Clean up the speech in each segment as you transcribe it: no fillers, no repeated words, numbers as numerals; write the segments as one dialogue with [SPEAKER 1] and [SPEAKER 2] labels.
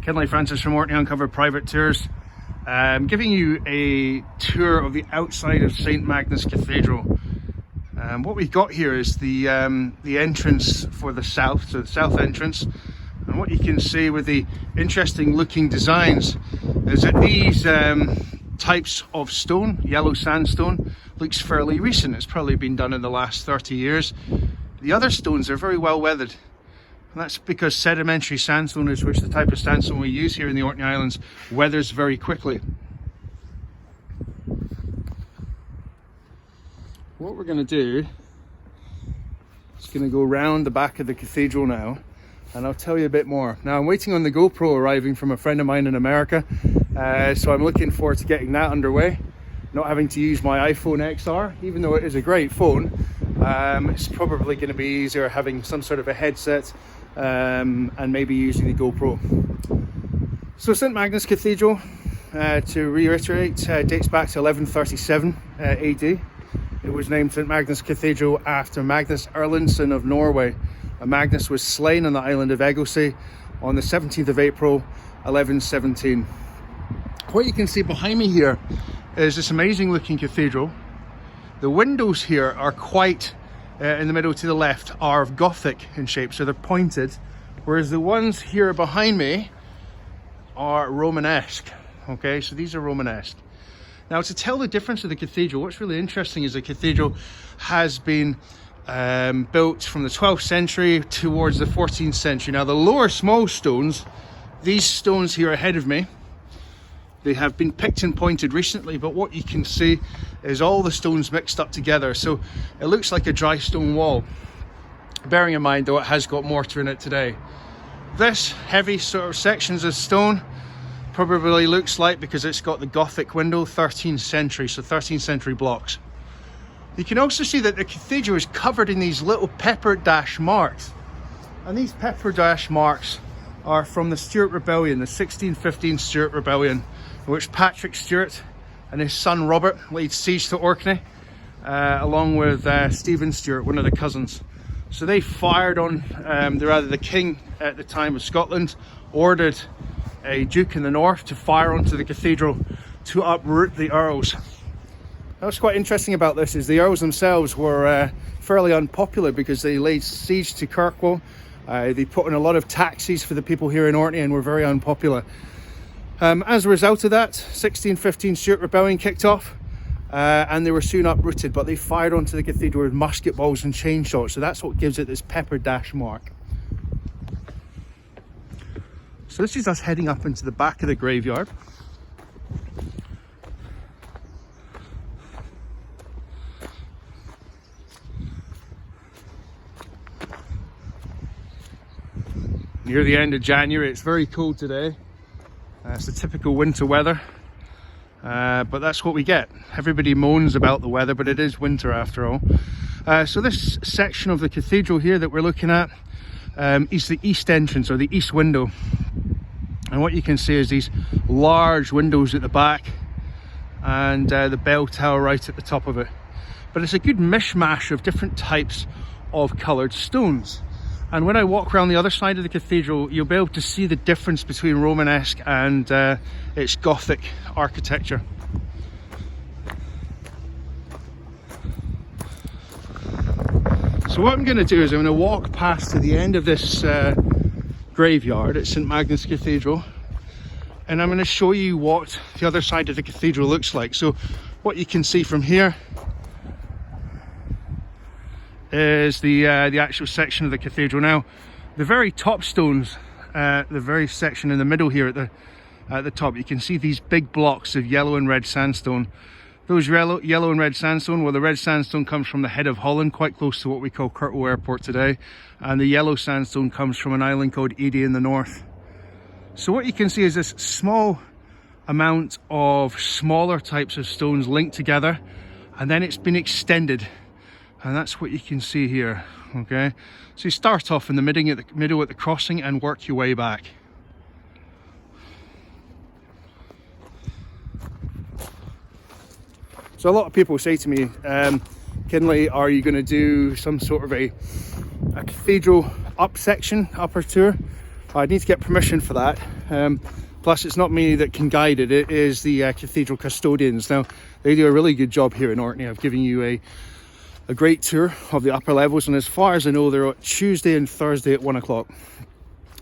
[SPEAKER 1] Kinley Francis from Orkney Uncovered Private Tours. Giving you a tour of the outside of St Magnus Cathedral. What we've got here is the entrance for the south, so the south entrance. And what you can see with the interesting looking designs is that these types of stone, yellow sandstone, looks fairly recent. It's probably been done in the last 30 years. The other stones are very well weathered. And that's because sedimentary sandstone is which the type of sandstone we use here in the Orkney Islands weathers very quickly. What we're going to do is going to go round the back of the cathedral now, and I'll tell you a bit more. Now I'm waiting on the GoPro arriving from a friend of mine in America, so I'm looking forward to getting that underway, not having to use my iPhone XR, even though it is a great phone. It's probably going to be easier having some sort of a headset and maybe using the GoPro. So St Magnus Cathedral, to reiterate, dates back to 1137 AD. It was named St Magnus Cathedral after Magnus Erlendsson of Norway. Magnus was slain on the island of Egilsey on the 17th of April 1117. What you can see behind me here is this amazing looking cathedral. The windows here are quite in the middle to the left are of Gothic in shape, so they're pointed, whereas the ones here behind me are Romanesque. Okay, so these are Romanesque. Now, to tell the difference of the cathedral, what's really interesting is the cathedral has been built from the 12th century towards the 14th century. Now, the lower small stones, these stones here ahead of me, they have been picked and pointed recently, but what you can see is all the stones mixed up together, so it looks like a dry stone wall, bearing in mind though it has got mortar in it today. This heavy sort of sections of stone probably looks like, because it's got the Gothic window, 13th century, so 13th century blocks. You can also see that the cathedral is covered in these little pepper dash marks, and these pepper dash marks are from the Stewart Rebellion, the 1615 Stewart Rebellion, in which Patrick Stewart and his son Robert laid siege to Orkney, along with Stephen Stewart, one of the cousins. So they fired on, the king at the time of Scotland ordered a duke in the north to fire onto the cathedral to uproot the earls. What's quite interesting about this is the earls themselves were fairly unpopular because they laid siege to Kirkwall. They put in a lot of taxes for the people here in Orkney and were very unpopular. As a result of that, 1615 Stewart Rebellion kicked off, and they were soon uprooted, but they fired onto the cathedral with musket balls and chain shots, so that's what gives it this pepper dash mark. So this is us heading up into the back of the graveyard. Near the end of January, it's very cold today. It's the typical winter weather, but that's what we get. Everybody moans about the weather, but it is winter after all. So this section of the cathedral here that we're looking at is the east entrance, or the east window. And what you can see is these large windows at the back and the bell tower right at the top of it. But it's a good mishmash of different types of coloured stones. And when I walk around the other side of the cathedral, you'll be able to see the difference between Romanesque and its Gothic architecture. So what I'm going to do is I'm going to walk past to the end of this graveyard at St Magnus Cathedral, and I'm going to show you what the other side of the cathedral looks like. So what you can see from here is the actual section of the cathedral. Now, the very top stones, the very section in the middle here at the top, you can see these big blocks of yellow and red sandstone. Those yellow and red sandstone, well, the red sandstone comes from the head of Holland, quite close to what we call Kirkwall Airport today, and the yellow sandstone comes from an island called Edy in the north. So what you can see is this small amount of smaller types of stones linked together, and then it's been extended. And that's what you can see here, okay? So you start off in the middle at the crossing and work your way back. So a lot of people say to me, Kinley, are you going to do some sort of a cathedral upper tour? I need to get permission for that. Plus it's not me that can guide it, it is the cathedral custodians. Now they do a really good job here in Orkney of giving you a great tour of the upper levels, and as far as I know they're Tuesday and Thursday at 1 o'clock.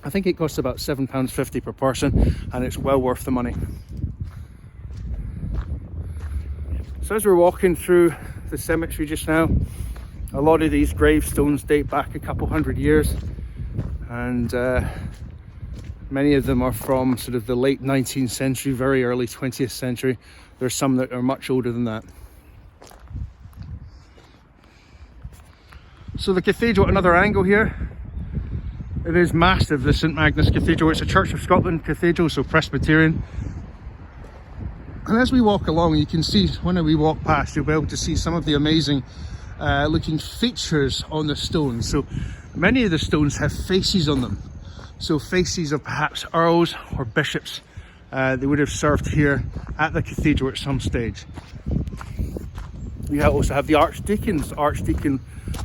[SPEAKER 1] I think it costs about £7.50 per person, and it's well worth the money. So as we're walking through the cemetery just now, a lot of these gravestones date back a couple hundred years, and many of them are from sort of the late 19th century, very early 20th century. There's some that are much older than that. So the cathedral, another angle here. It is massive, the St Magnus Cathedral. It's a Church of Scotland cathedral, so Presbyterian. And as we walk along, you can see, when we walk past, you'll be able to see some of the amazing looking features on the stones. So many of the stones have faces on them. So faces of perhaps earls or bishops. They would have served here at the cathedral at some stage. You also have the Archdeacon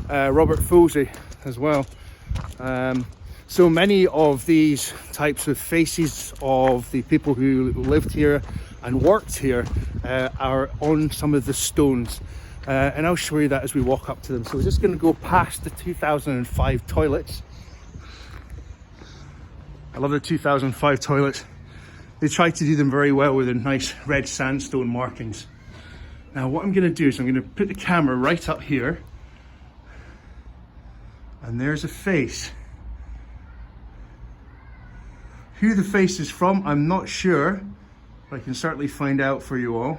[SPEAKER 1] Robert Folsey as well. So many of these types of faces of the people who lived here and worked here are on some of the stones. And I'll show you that as we walk up to them. So we're just going to go past the 2005 toilets. I love the 2005 toilets. They tried to do them very well with the nice red sandstone markings. Now what I'm going to do is I'm going to put the camera right up here, and there's a face. Who the face is from, I'm not sure, but I can certainly find out for you all.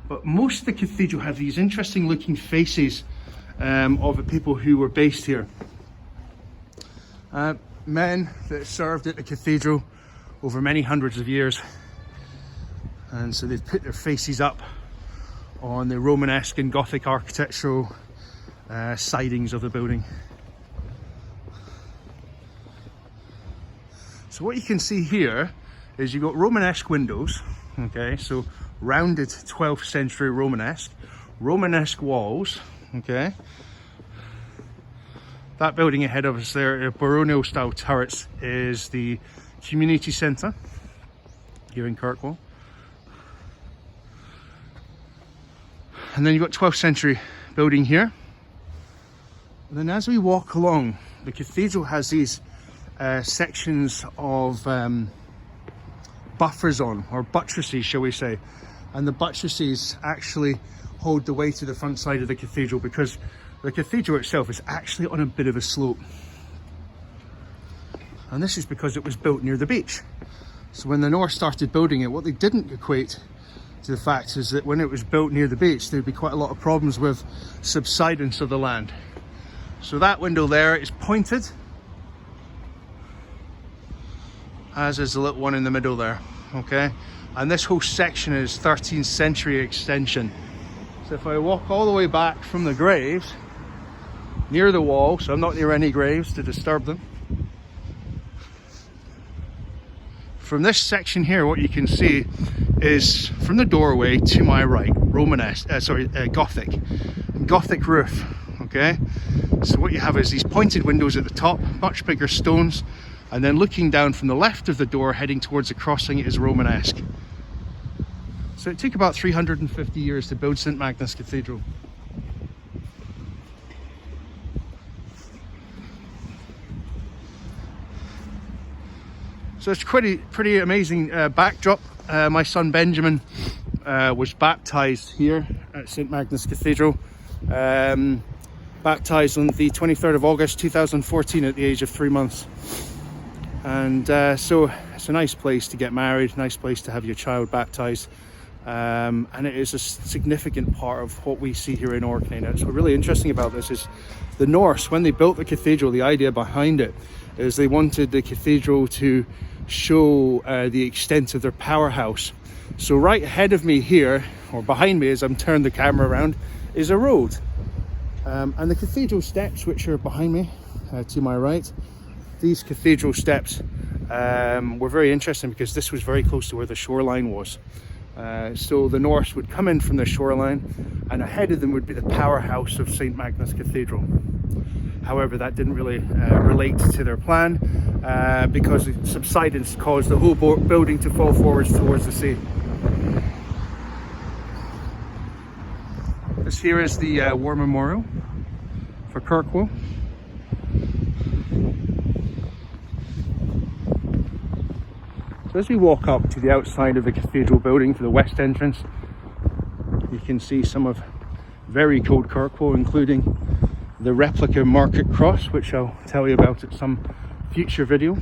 [SPEAKER 1] But most of the cathedral have these interesting looking faces of the people who were based here. Men that served at the cathedral over many hundreds of years, and so they've put their faces up on the Romanesque and Gothic architectural sidings of the building. So what you can see here is you've got Romanesque windows, okay, so rounded 12th century Romanesque walls, okay. That building ahead of us there, baronial style turrets, is the community centre here in Kirkwall. And then you've got 12th century building here. And then as we walk along, the cathedral has these sections of buffers on, or buttresses shall we say. And the buttresses actually hold the weight to the front side of the cathedral, because the cathedral itself is actually on a bit of a slope. And this is because it was built near the beach. So when the Norse started building it, what they didn't equate to the fact is that when it was built near the beach, there'd be quite a lot of problems with subsidence of the land. So that window there is pointed, as is the little one in the middle there, okay? And this whole section is 13th century extension. So if I walk all the way back from the graves, near the wall, so I'm not near any graves to disturb them. From this section here, what you can see is from the doorway to my right, Gothic roof, okay? So what you have is these pointed windows at the top, much bigger stones, and then looking down from the left of the door, heading towards the crossing, is Romanesque. So it took about 350 years to build St Magnus Cathedral. So it's pretty amazing backdrop. My son Benjamin was baptized here at St Magnus Cathedral. Baptized on the 23rd of August 2014 at the age of 3 months. And so it's a nice place to get married, nice place to have your child baptized. And it is a significant part of what we see here in Orkney. Now, what's really interesting about this is the Norse, when they built the cathedral, the idea behind it is they wanted the cathedral to show the extent of their powerhouse. So right ahead of me here, or behind me as I'm turned the camera around, is a road. And the cathedral steps, which are behind me to my right, these cathedral steps were very interesting because this was very close to where the shoreline was. So the Norse would come in from the shoreline, and ahead of them would be the powerhouse of St Magnus Cathedral. However, that didn't really relate to their plan because the subsidence caused the whole building to fall forwards towards the sea. This here is the War Memorial for Kirkwall. So as we walk up to the outside of the cathedral building for the west entrance, you can see some of very cold Kirkwall, including the replica market cross, which I'll tell you about at some future video.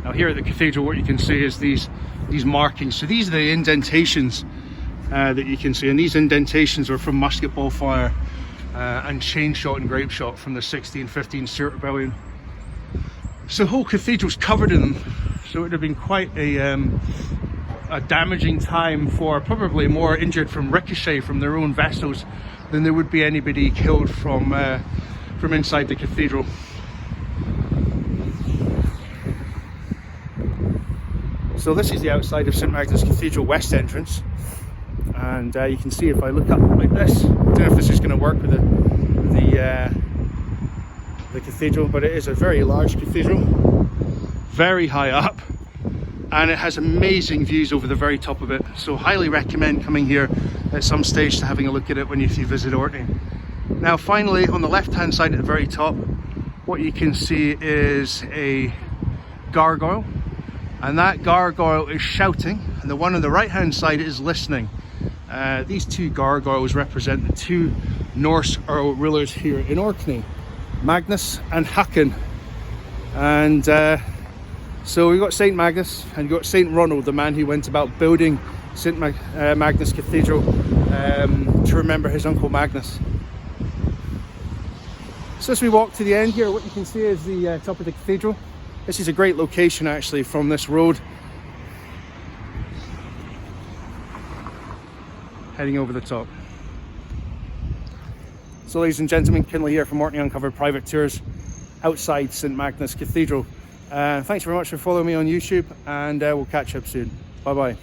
[SPEAKER 1] Now here at the cathedral, what you can see is these markings. So these are the indentations that you can see, and these indentations are from musket ball fire and chain shot and grape shot from the 1615 Stewart Rebellion. So the whole cathedral's covered in them, so it would have been quite a damaging time for probably more injured from ricochet from their own vessels than there would be anybody killed from inside the cathedral. So this is the outside of St Magnus Cathedral west entrance, and you can see if I look up like this, I don't know if this is going to work with the cathedral, but it is a very large cathedral, very high up, and it has amazing views over the very top of it. So highly recommend coming here at some stage to having a look at it when you visit Orkney. Now finally, on the left hand side at the very top, what you can see is a gargoyle, and that gargoyle is shouting, and the one on the right hand side is listening. These two gargoyles represent the two Norse Earl rulers here in Orkney, Magnus and Haakon. And so we've got St Magnus, and you've got St Ronald, the man who went about building St Magnus Cathedral to remember his uncle Magnus. So as we walk to the end here, what you can see is the top of the cathedral. This is a great location actually from this road, heading over the top. So ladies and gentlemen, Kinley here from Orkney Uncovered Private Tours outside St Magnus Cathedral. Thanks very much for following me on YouTube, and we'll catch up soon. Bye bye.